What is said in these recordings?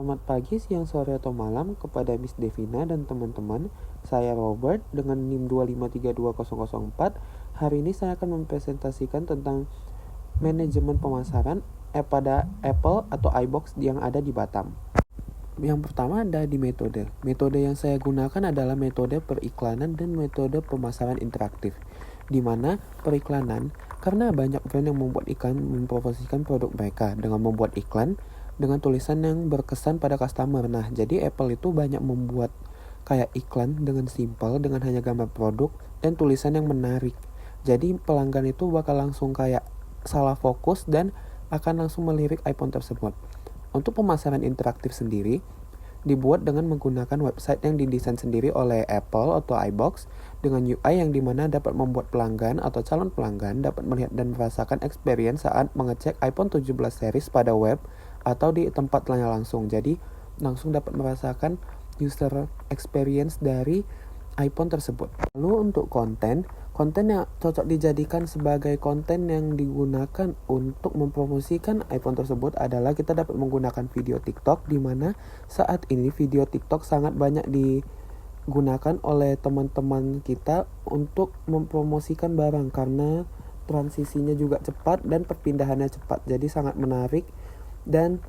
Selamat pagi, siang, sore, atau malam kepada Miss Devina dan teman-teman. Saya Robert dengan NIM 2532004. Hari ini saya akan mempresentasikan tentang manajemen pemasaran pada Apple atau iBox yang ada di Batam. Yang pertama ada di metode. Metode yang saya gunakan adalah metode periklanan dan metode pemasaran interaktif. Di mana periklanan, karena banyak brand yang membuat iklan mempromosikan produk mereka dengan membuat iklan dengan tulisan yang berkesan pada customer. Nah, jadi Apple itu banyak membuat kayak iklan dengan simpel, dengan hanya gambar produk dan tulisan yang menarik. Jadi pelanggan itu bakal langsung kayak salah fokus dan akan langsung melirik iPhone tersebut. Untuk pemasaran interaktif sendiri, dibuat dengan menggunakan website yang didesain sendiri oleh Apple atau iBox dengan UI yang dimana dapat membuat pelanggan atau calon pelanggan dapat melihat dan merasakan experience saat mengecek iPhone 17 series pada web atau di tempat langsung. Jadi langsung dapat merasakan user experience dari iPhone tersebut. Lalu untuk konten yang cocok dijadikan sebagai konten yang digunakan untuk mempromosikan iPhone tersebut adalah kita dapat menggunakan video TikTok, di mana saat ini video TikTok sangat banyak digunakan oleh teman-teman kita untuk mempromosikan barang karena transisinya juga cepat dan perpindahannya cepat. Jadi sangat menarik, dan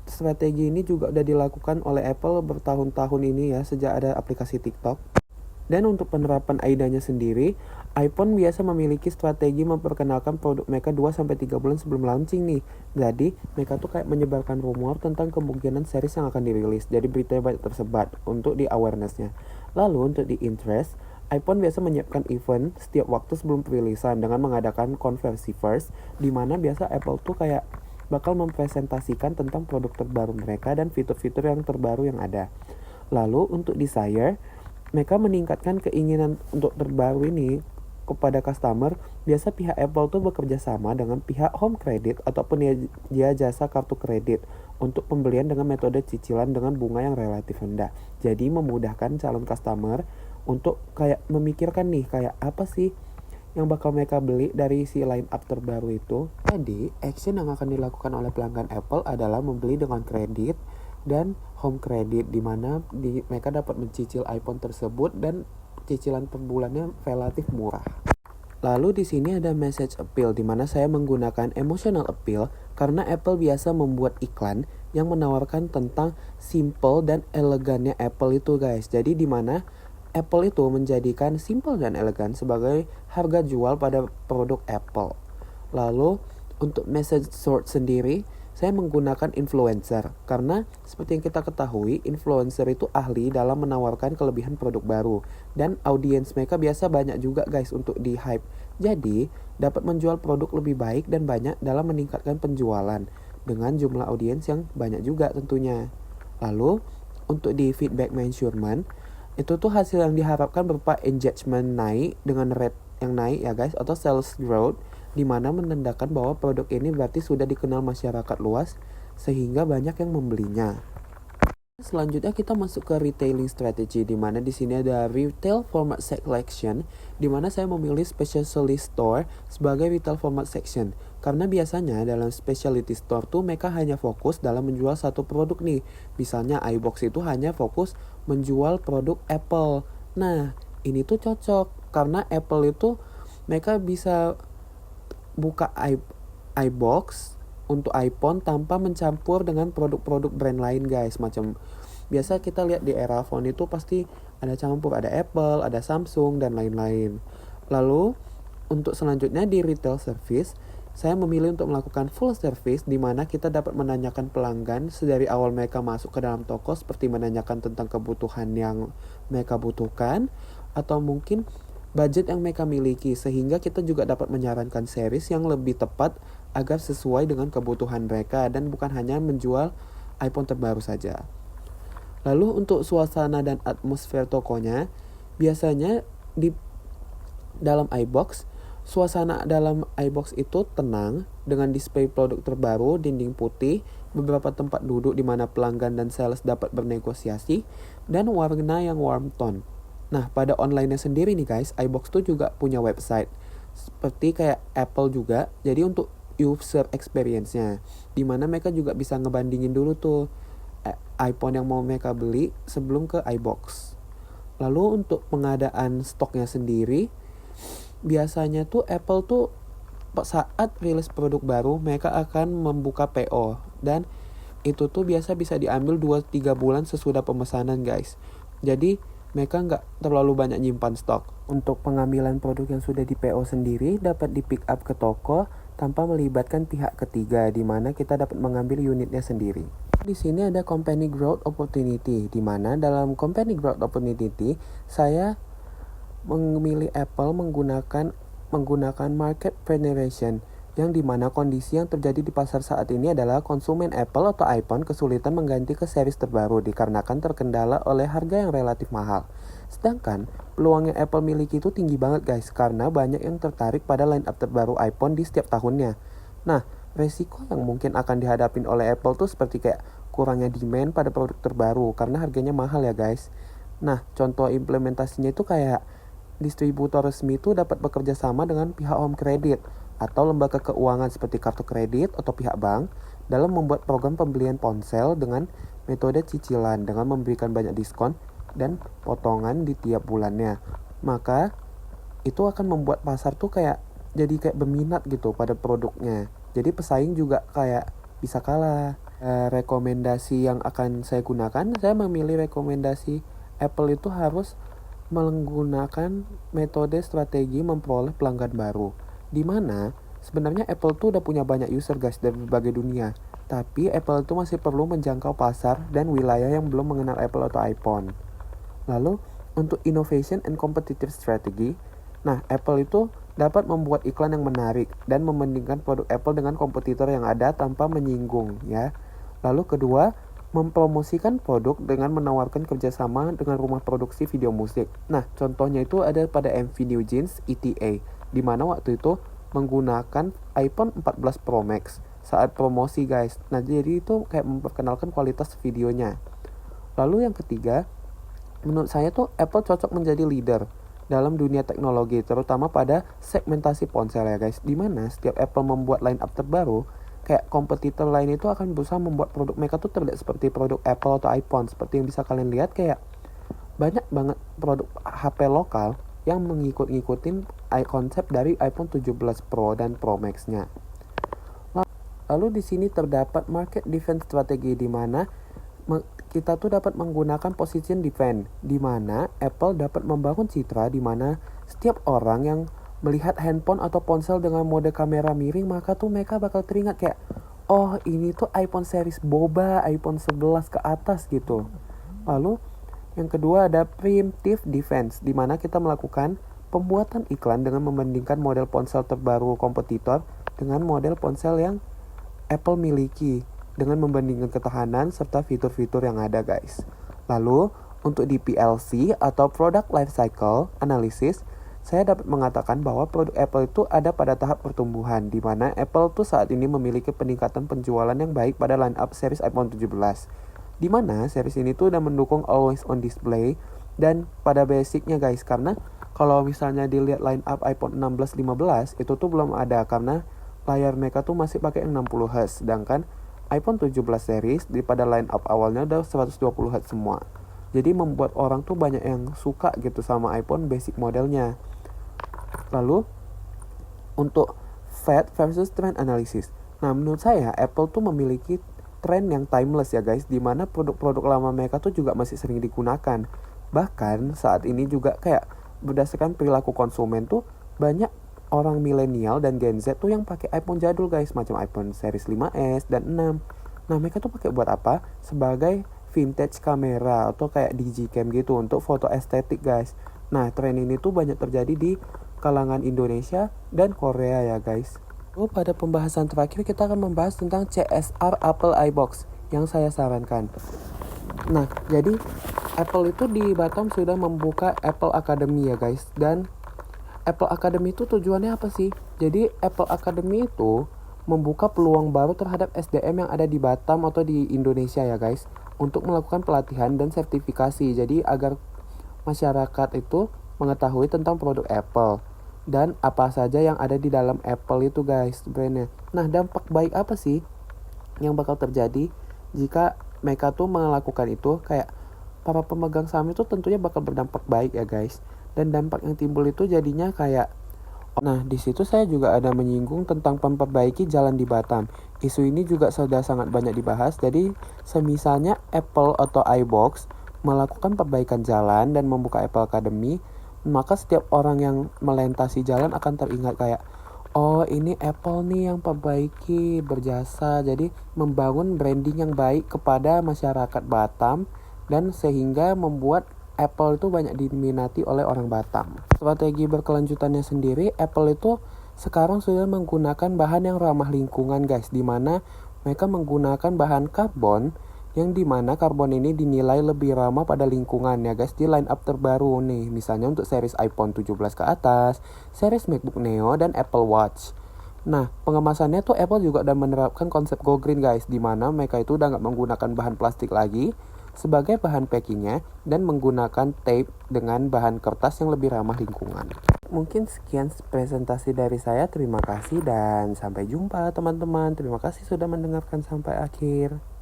strategi ini juga sudah dilakukan oleh Apple bertahun-tahun ini ya, sejak ada aplikasi TikTok. Dan untuk penerapan AIDA-nya sendiri, iPhone biasa memiliki strategi memperkenalkan produk mereka 2-3 bulan sebelum launching nih. Jadi, mereka tuh kayak menyebarkan rumor tentang kemungkinan series yang akan dirilis. Jadi, berita banyak tersebar untuk di awareness-nya. Lalu, untuk di interest, iPhone biasa menyiapkan event setiap waktu sebelum perilisan dengan mengadakan konversi first, di mana biasa Apple tuh kayak bakal mempresentasikan tentang produk terbaru mereka dan fitur-fitur yang terbaru yang ada. Lalu, untuk desire, mereka meningkatkan keinginan untuk terbaru ini kepada customer. Biasa pihak Apple tuh bekerja sama dengan pihak home credit atau penyedia jasa kartu kredit untuk pembelian dengan metode cicilan dengan bunga yang relatif rendah. Jadi memudahkan calon customer untuk kayak memikirkan nih kayak apa sih yang bakal mereka beli dari si line up terbaru itu. Jadi action yang akan dilakukan oleh pelanggan Apple adalah membeli dengan kredit dan home credit, di mana mereka dapat mencicil iPhone tersebut dan cicilan per bulannya relatif murah. Lalu di sini ada message appeal, di mana saya menggunakan emotional appeal karena Apple biasa membuat iklan yang menawarkan tentang simple dan elegannya Apple itu guys. Jadi di mana Apple itu menjadikan simple dan elegan sebagai harga jual pada produk Apple. Lalu untuk message short sendiri, saya menggunakan influencer karena seperti yang kita ketahui, influencer itu ahli dalam menawarkan kelebihan produk baru dan audiens mereka biasa banyak juga guys untuk di hype. Jadi dapat menjual produk lebih baik dan banyak dalam meningkatkan penjualan dengan jumlah audiens yang banyak juga tentunya. Lalu untuk di feedback measurement, itu tuh hasil yang diharapkan berupa engagement naik dengan rate yang naik ya guys, atau sales growth, di mana menandakan bahwa produk ini berarti sudah dikenal masyarakat luas sehingga banyak yang membelinya. Selanjutnya kita masuk ke retailing strategy, di mana di sini ada retail format selection, di mana saya memilih specialty store sebagai retail format section karena biasanya dalam specialty store tuh mereka hanya fokus dalam menjual satu produk nih. Misalnya iBox itu hanya fokus menjual produk Apple. Nah, ini tuh cocok karena Apple itu mereka bisa buka iBox untuk iPhone tanpa mencampur dengan produk-produk brand lain guys. Macam biasa kita lihat di era phone itu pasti ada campur, ada Apple, ada Samsung dan lain-lain. Lalu untuk selanjutnya di retail service, saya memilih untuk melakukan full service, di mana kita dapat menanyakan pelanggan sedari awal mereka masuk ke dalam toko, seperti menanyakan tentang kebutuhan yang mereka butuhkan atau mungkin budget yang mereka miliki, sehingga kita juga dapat menyarankan series yang lebih tepat agar sesuai dengan kebutuhan mereka dan bukan hanya menjual iPhone terbaru saja. Lalu untuk suasana dan atmosfer tokonya, biasanya di dalam iBox, suasana dalam iBox itu tenang dengan display produk terbaru, dinding putih, beberapa tempat duduk di mana pelanggan dan sales dapat bernegosiasi, dan warna yang warm tone. Nah, pada online-nya sendiri nih guys, iBox tuh juga punya website seperti kayak Apple juga. Jadi untuk user experience-nya, dimana mereka juga bisa ngebandingin dulu tuh iPhone yang mau mereka beli sebelum ke iBox. Lalu untuk pengadaan stoknya sendiri, biasanya tuh Apple tuh saat rilis produk baru mereka akan membuka PO, dan itu tuh biasa bisa diambil 2-3 bulan sesudah pemesanan guys. Jadi mereka nggak terlalu banyak nyimpan stok. Untuk pengambilan produk yang sudah di PO sendiri dapat di pick up ke toko tanpa melibatkan pihak ketiga, di mana kita dapat mengambil unitnya sendiri. Di sini ada company growth opportunity, di mana dalam company growth opportunity saya memilih Apple menggunakan market penetration, yang dimana kondisi yang terjadi di pasar saat ini adalah konsumen Apple atau iPhone kesulitan mengganti ke series terbaru dikarenakan terkendala oleh harga yang relatif mahal. Sedangkan peluang yang Apple miliki itu tinggi banget guys, karena banyak yang tertarik pada line up terbaru iPhone di setiap tahunnya. Nah, resiko yang mungkin akan dihadapin oleh Apple tuh seperti kayak kurangnya demand pada produk terbaru karena harganya mahal ya guys. Nah, contoh implementasinya itu kayak distributor resmi itu dapat bekerja sama dengan pihak home credit atau lembaga keuangan seperti kartu kredit atau pihak bank dalam membuat program pembelian ponsel dengan metode cicilan dengan memberikan banyak diskon dan potongan di tiap bulannya. Maka itu akan membuat pasar tuh jadi kayak berminat gitu pada produknya. Jadi pesaing juga kayak bisa kalah. Rekomendasi yang akan saya gunakan, saya memilih rekomendasi Apple itu harus menggunakan metode strategi memperoleh pelanggan baru, di mana sebenarnya Apple tuh udah punya banyak user guys dari berbagai dunia, tapi Apple itu masih perlu menjangkau pasar dan wilayah yang belum mengenal Apple atau iPhone. Lalu untuk innovation and competitive strategy, nah Apple itu dapat membuat iklan yang menarik dan membandingkan produk Apple dengan kompetitor yang ada tanpa menyinggung ya. Lalu kedua, mempromosikan produk dengan menawarkan kerjasama dengan rumah produksi video musik. Nah, contohnya itu ada pada MV New Jeans ETA, di mana waktu itu menggunakan iPhone 14 Pro Max saat promosi guys. Nah, jadi itu kayak memperkenalkan kualitas videonya. Lalu yang ketiga, menurut saya tuh Apple cocok menjadi leader dalam dunia teknologi, terutama pada segmentasi ponsel ya guys, di mana setiap Apple membuat line up terbaru, kayak kompetitor lain itu akan berusaha membuat produk mereka tuh terlihat seperti produk Apple atau iPhone. Seperti yang bisa kalian lihat, kayak banyak banget produk HP lokal yang ngikutin konsep dari iPhone 17 Pro dan Pro Max-nya. Lalu di sini terdapat market defense strategi, di mana kita tuh dapat menggunakan position defense, di mana Apple dapat membangun citra di mana setiap orang yang melihat handphone atau ponsel dengan mode kamera miring, maka tuh mereka bakal teringat kayak, oh ini tuh iPhone series boba, iPhone 11 ke atas gitu. Lalu yang kedua ada preemptive defense, di mana kita melakukan pembuatan iklan dengan membandingkan model ponsel terbaru kompetitor dengan model ponsel yang Apple miliki, dengan membandingkan ketahanan serta fitur-fitur yang ada guys. Lalu untuk di PLC atau Product Life Cycle Analysis, saya dapat mengatakan bahwa produk Apple itu ada pada tahap pertumbuhan, di mana Apple tuh saat ini memiliki peningkatan penjualan yang baik pada line up series iPhone 17, di mana series ini tuh udah mendukung always on display dan pada basicnya guys, karena kalau misalnya dilihat line up iPhone 16, 15 itu tuh belum ada karena layar mereka tuh masih pakai 60Hz, sedangkan iPhone 17 series di pada line up awalnya udah 120Hz semua. Jadi membuat orang tuh banyak yang suka gitu sama iPhone basic modelnya. Lalu untuk fad versus trend analysis. Nah, menurut saya Apple tuh memiliki tren yang timeless ya guys, di mana produk-produk lama mereka tuh juga masih sering digunakan. Bahkan saat ini juga kayak berdasarkan perilaku konsumen tuh banyak orang milenial dan Gen Z tuh yang pakai iPhone jadul guys, macam iPhone series 5S dan 6. Nah, mereka tuh pakai buat apa? Sebagai vintage kamera atau kayak digicam gitu untuk foto estetik guys. Nah, tren ini tuh banyak terjadi di kalangan Indonesia dan Korea ya guys. Lalu pada pembahasan terakhir kita akan membahas tentang CSR Apple iBox yang saya sarankan. Nah, jadi Apple itu di Batam sudah membuka Apple Academy ya guys. Dan Apple Academy itu tujuannya apa sih? Jadi Apple Academy itu membuka peluang baru terhadap SDM yang ada di Batam atau di Indonesia ya guys, untuk melakukan pelatihan dan sertifikasi. Jadi agar masyarakat itu mengetahui tentang produk Apple dan apa saja yang ada di dalam Apple itu guys, brandnya. Nah, dampak baik apa sih yang bakal terjadi jika mereka tuh melakukan itu, kayak para pemegang saham itu tentunya bakal berdampak baik ya guys. Dan dampak yang timbul itu jadinya kayak, nah di situ saya juga ada menyinggung tentang memperbaiki jalan di Batam. Isu ini juga sudah sangat banyak dibahas. Jadi semisalnya Apple atau iBox melakukan perbaikan jalan dan membuka Apple Academy, maka setiap orang yang melintasi jalan akan teringat kayak, oh ini Apple nih yang perbaiki, berjasa. Jadi membangun branding yang baik kepada masyarakat Batam dan sehingga membuat Apple itu banyak diminati oleh orang Batam. Strategi berkelanjutannya sendiri, Apple itu sekarang sudah menggunakan bahan yang ramah lingkungan guys, dimana mereka menggunakan bahan karbon yang dimana karbon ini dinilai lebih ramah pada lingkungan ya guys di line up terbaru nih, misalnya untuk series iPhone 17 ke atas, series MacBook Neo, dan Apple Watch. Nah, pengemasannya tuh Apple juga udah menerapkan konsep Go Green guys, dimana mereka itu udah nggak menggunakan bahan plastik lagi sebagai bahan packingnya dan menggunakan tape dengan bahan kertas yang lebih ramah lingkungan. Mungkin sekian presentasi dari saya. Terima kasih dan sampai jumpa teman-teman. Terima kasih sudah mendengarkan sampai akhir.